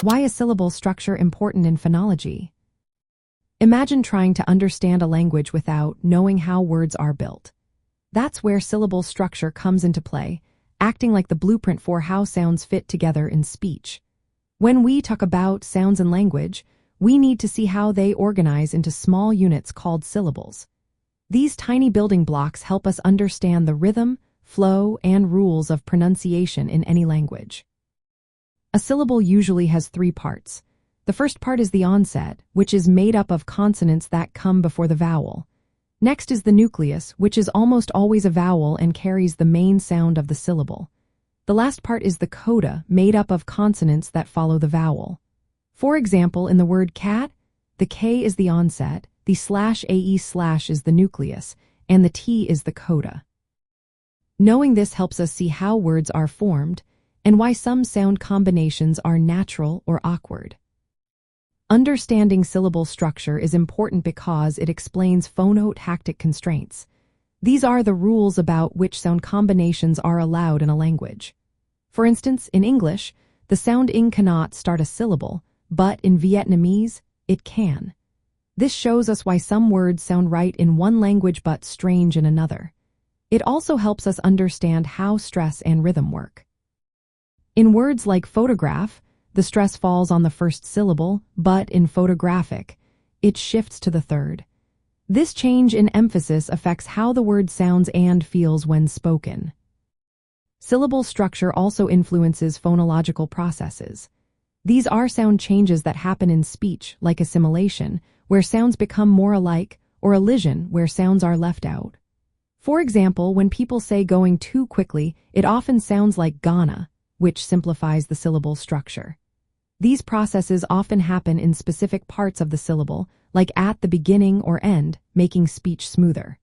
Why is syllable structure important in phonology? Imagine trying to understand a language without knowing how words are built. That's where syllable structure comes into play, acting like the blueprint for how sounds fit together in speech. When we talk about sounds in language, we need to see how they organize into small units called syllables. These tiny building blocks help us understand the rhythm, flow, and rules of pronunciation in any language. A syllable usually has three parts. The first part is the onset, which is made up of consonants that come before the vowel. Next is the nucleus, which is almost always a vowel and carries the main sound of the syllable. The last part is the coda, made up of consonants that follow the vowel. For example, in the word cat, the K is the onset, the /ae/ is the nucleus, and the T is the coda. Knowing this helps us see how words are formed and why some sound combinations are natural or awkward. Understanding syllable structure is important because it explains phonotactic constraints. These are the rules about which sound combinations are allowed in a language. For instance, in English, the sound ing cannot start a syllable, but in Vietnamese, it can. This shows us why some words sound right in one language but strange in another. It also helps us understand how stress and rhythm work. In words like photograph, the stress falls on the first syllable, but in photographic, it shifts to the third. This change in emphasis affects how the word sounds and feels when spoken. Syllable structure also influences phonological processes. These are sound changes that happen in speech, like assimilation, where sounds become more alike, or elision, where sounds are left out. For example, when people say going too quickly, it often sounds like gonna, which simplifies the syllable structure. These processes often happen in specific parts of the syllable, like at the beginning or end, making speech smoother.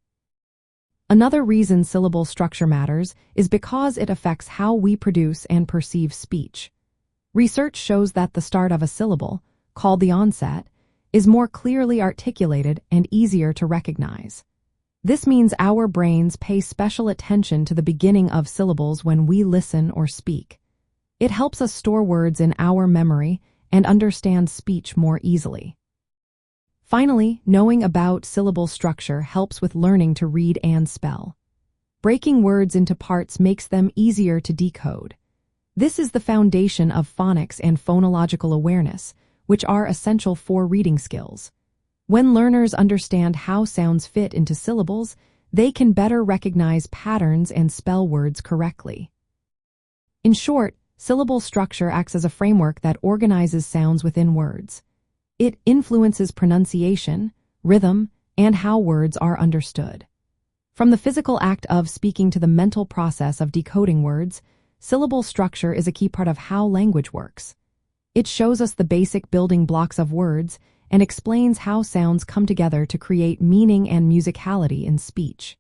Another reason syllable structure matters is because it affects how we produce and perceive speech. Research shows that the start of a syllable, called the onset, is more clearly articulated and easier to recognize. This means our brains pay special attention to the beginning of syllables when we listen or speak. It helps us store words in our memory and understand speech more easily. Finally, knowing about syllable structure helps with learning to read and spell. Breaking words into parts makes them easier to decode. This is the foundation of phonics and phonological awareness, which are essential for reading skills. When learners understand how sounds fit into syllables, they can better recognize patterns and spell words correctly. In short, syllable structure acts as a framework that organizes sounds within words. It influences pronunciation, rhythm, and how words are understood. From the physical act of speaking to the mental process of decoding words, syllable structure is a key part of how language works. It shows us the basic building blocks of words and explains how sounds come together to create meaning and musicality in speech.